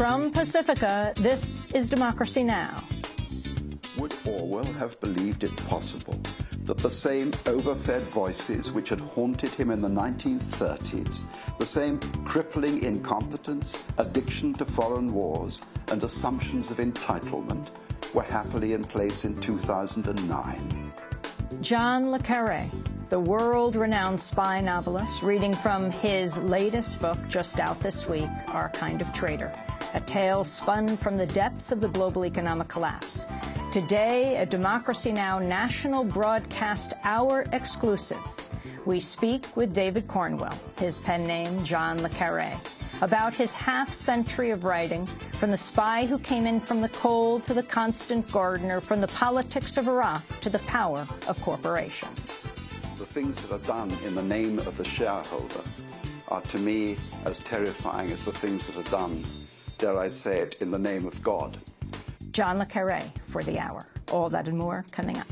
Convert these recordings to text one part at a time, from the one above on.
From Pacifica, this is Democracy Now! Would Orwell have believed it possible that the same overfed voices which had haunted him in the 1930s, the same crippling incompetence, addiction to foreign wars, and assumptions of entitlement were happily in place in 2009? John le Carré, the world-renowned spy novelist, reading from his latest book, just out this week, Our Kind of Traitor, a tale spun from the depths of the global economic collapse. Today, a Democracy Now! National Broadcast Hour exclusive. We speak with David Cornwell, his pen name John le Carré, about his half-century of writing, from the spy who came in from the cold to the constant gardener, from the politics of Iraq to the power of corporations. The things that are done in the name of the shareholder are, to me, as terrifying as the things that are done, dare I say it, in the name of God. John le Carré for the hour. All that and more coming up.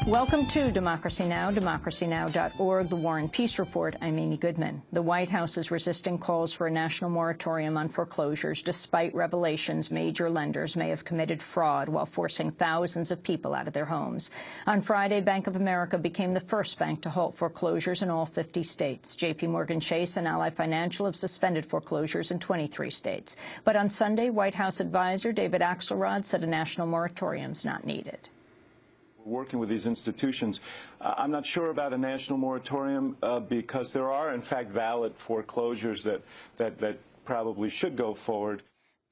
Welcome to Democracy Now!, democracynow.org, The War and Peace Report. I'm Amy Goodman. The White House is resisting calls for a national moratorium on foreclosures, despite revelations major lenders may have committed fraud while forcing thousands of people out of their homes. On Friday, Bank of America became the first bank to halt foreclosures in all 50 states. J.P. Morgan Chase and Ally Financial have suspended foreclosures in 23 states. But on Sunday, White House advisor David Axelrod said a national moratorium is not needed. Working with these institutions, I'm not sure about a national moratorium because there are, in fact, valid foreclosures that probably should go forward.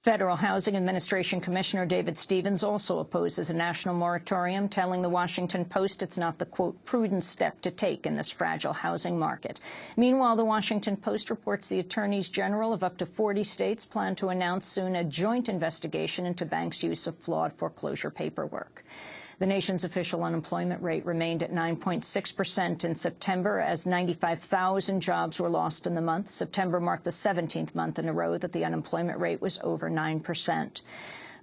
Federal Housing Administration Commissioner David Stevens also opposes a national moratorium, telling the Washington Post it's not the, quote, prudent step to take in this fragile housing market. Meanwhile, the Washington Post reports the attorneys general of up to 40 states plan to announce soon a joint investigation into banks' use of flawed foreclosure paperwork. The nation's official unemployment rate remained at 9.6% in September, as 95,000 jobs were lost in the month. September marked the 17th month in a row that the unemployment rate was over 9%.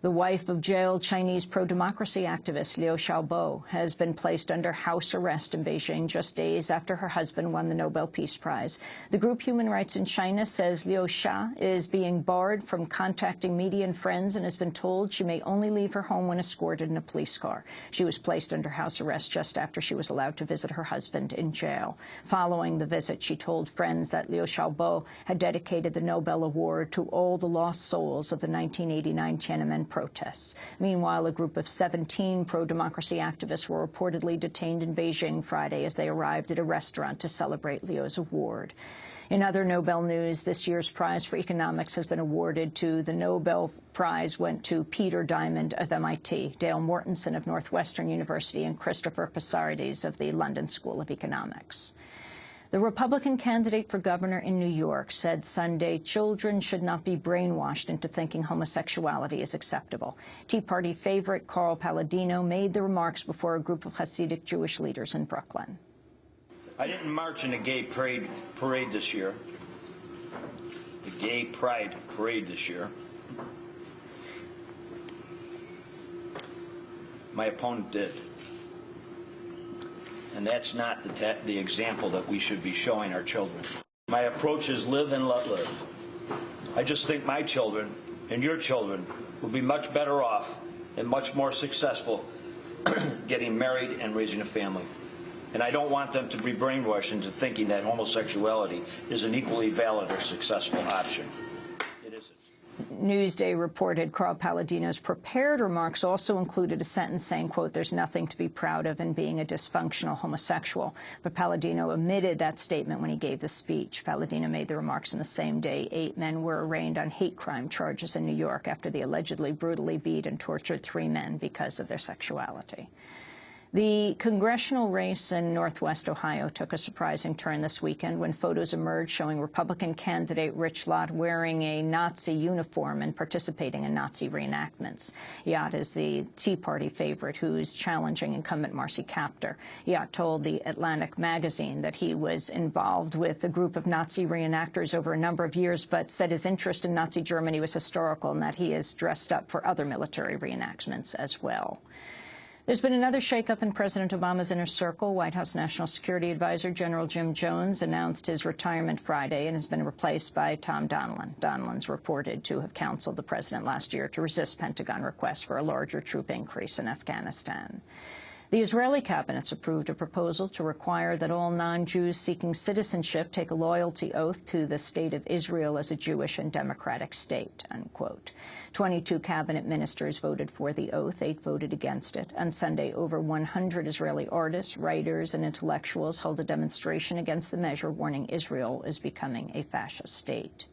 The wife of jailed Chinese pro-democracy activist Liu Xiaobo has been placed under house arrest in Beijing just days after her husband won the Nobel Peace Prize. The group Human Rights in China says Liu Xia is being barred from contacting media and friends and has been told she may only leave her home when escorted in a police car. She was placed under house arrest just after she was allowed to visit her husband in jail. Following the visit, she told friends that Liu Xiaobo had dedicated the Nobel Award to all the lost souls of the 1989 Tiananmen protests. Meanwhile, a group of 17 pro-democracy activists were reportedly detained in Beijing Friday as they arrived at a restaurant to celebrate Liu's award. In other Nobel news, this year's prize for economics has been awarded to the Nobel Prize went to Peter Diamond of MIT, Dale Mortensen of Northwestern University, and Christopher Pissardes of the London School of Economics. The Republican candidate for governor in New York said Sunday children should not be brainwashed into thinking homosexuality is acceptable. Tea Party favorite Carl Paladino made the remarks before a group of Hasidic Jewish leaders in Brooklyn. I didn't march in a gay parade this year, the Gay Pride Parade this year. My opponent did. And that's not the example that we should be showing our children. My approach is live and let live. I just think my children and your children will be much better off and much more successful getting married and raising a family. And I don't want them to be brainwashed into thinking that homosexuality is an equally valid or successful option. It isn't. Newsday reported Carl Paladino's prepared remarks also included a sentence saying, quote, there's nothing to be proud of in being a dysfunctional homosexual. But Paladino omitted that statement when he gave the speech. Paladino made the remarks in the same day 8 men were arraigned on hate crime charges in New York after they allegedly brutally beat and tortured 3 men because of their sexuality. The congressional race in Northwest Ohio took a surprising turn this weekend when photos emerged showing Republican candidate Rich Lott wearing a Nazi uniform and participating in Nazi reenactments. Lott is the Tea Party favorite who's challenging incumbent Marcy Kaptur. Lott told The Atlantic magazine that he was involved with a group of Nazi reenactors over a number of years, but said his interest in Nazi Germany was historical and that he is dressed up for other military reenactments as well. There's been another shakeup in President Obama's inner circle. White House National Security Advisor General Jim Jones announced his retirement Friday and has been replaced by Tom Donilon. Donilin's reported to have counseled the president last year to resist Pentagon requests for a larger troop increase in Afghanistan. The Israeli cabinet's approved a proposal to require that all non-Jews seeking citizenship take a loyalty oath to the state of Israel as a Jewish and democratic state, unquote. 22 cabinet ministers voted for the oath. 8 voted against it. On Sunday, over 100 Israeli artists, writers, and intellectuals held a demonstration against the measure, warning Israel is becoming a fascist state.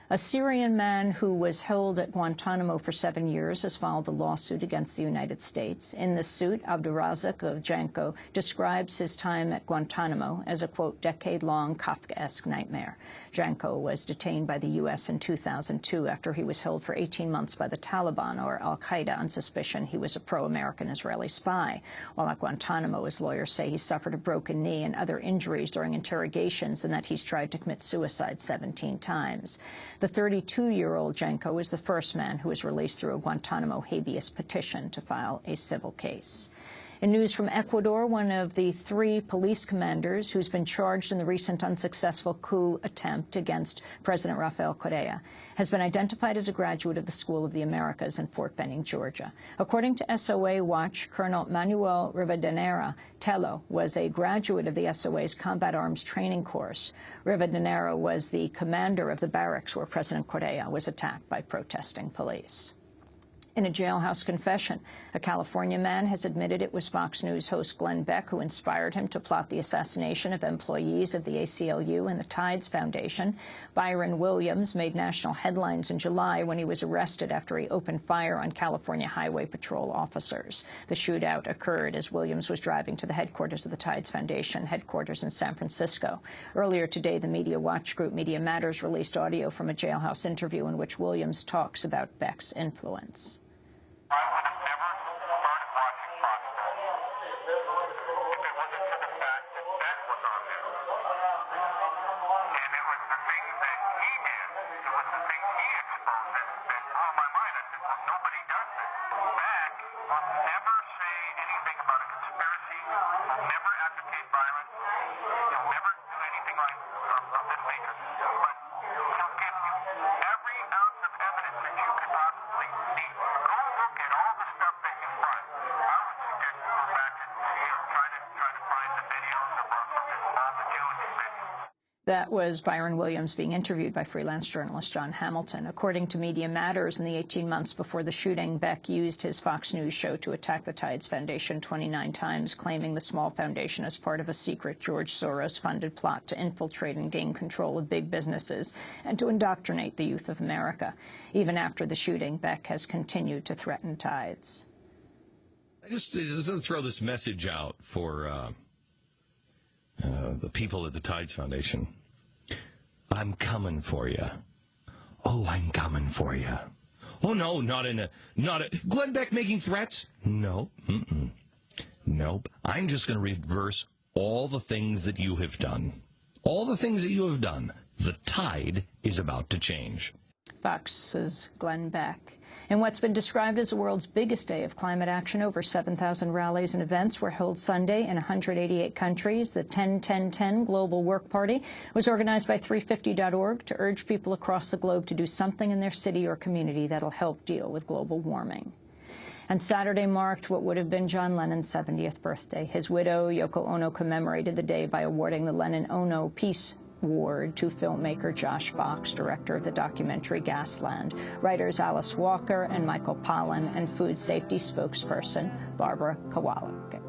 A Syrian man who was held at Guantanamo for 7 years has filed a lawsuit against the United States. In the suit, Abdurazak of Janko describes his time at Guantanamo as a, quote, decade-long Kafkaesque nightmare. Janko was detained by the U.S. in 2002 after he was held for 18 months by the Taliban or al-Qaeda on suspicion he was a pro-American Israeli spy. While at Guantanamo, his lawyers say he suffered a broken knee and other injuries during interrogations and that he's tried to commit suicide 17 times. The 32-year-old Janko is the first man who was released through a Guantanamo habeas petition to file a civil case. In news from Ecuador, one of the 3 police commanders who's been charged in the recent unsuccessful coup attempt against President Rafael Correa has been identified as a graduate of the School of the Americas in Fort Benning, Georgia. According to SOA Watch, Colonel Manuel Rivadeneira Tello was a graduate of the SOA's Combat Arms Training Course. Rivadeneira was the commander of the barracks where President Correa was attacked by protesting police. In a jailhouse confession, a California man has admitted it was Fox News host Glenn Beck who inspired him to plot the assassination of employees of the ACLU and the Tides Foundation. Byron Williams made national headlines in July when he was arrested after he opened fire on California Highway Patrol officers. The shootout occurred as Williams was driving to the headquarters of the Tides Foundation, headquarters in San Francisco. Earlier today, the media watch group Media Matters released audio from a jailhouse interview in which Williams talks about Beck's influence. I would have never started watching Fox News if it wasn't for the fact that Beck was on there. And it was the things that he did, it was the things he exposed that blew my mind. I said, well, nobody does this. Beck will never say anything about a conspiracy, will never advocate violence, he'll never do anything like of this nature. But he'll give you every ounce of evidence that you could possibly need. Go look at all the stuff that you find. I would suggest you go back and try to find the videos of all the Jewish videos. That was Byron Williams being interviewed by freelance journalist John Hamilton. According to Media Matters, in the 18 months before the shooting, Beck used his Fox News show to attack the Tides Foundation 29 times, claiming the small foundation as part of a secret George Soros-funded plot to infiltrate and gain control of big businesses and to indoctrinate the youth of America. Even after the shooting, Beck has continued to threaten Tides. I just throw this message out for the people at the Tides Foundation. I'm coming for you. Oh, I'm coming for you. Oh, no, not a Glenn Beck making threats? No. Nope. I'm just going to reverse all the things that you have done. All the things that you have done. The tide is about to change. Fox's Glenn Beck. In what's been described as the world's biggest day of climate action, over 7,000 rallies and events were held Sunday in 188 countries. The 10-10-10 Global Work Party was organized by 350.org to urge people across the globe to do something in their city or community that'll help deal with global warming. And Saturday marked what would have been John Lennon's 70th birthday. His widow, Yoko Ono, commemorated the day by awarding the Lennon-Ono Peace Award to filmmaker Josh Fox, director of the documentary Gasland, writers Alice Walker and Michael Pollan, and food safety spokesperson Barbara Kowalik.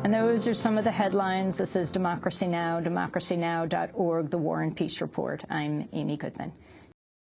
And those are some of the headlines. This is Democracy Now!, democracynow.org, The War and Peace Report. I'm Amy Goodman.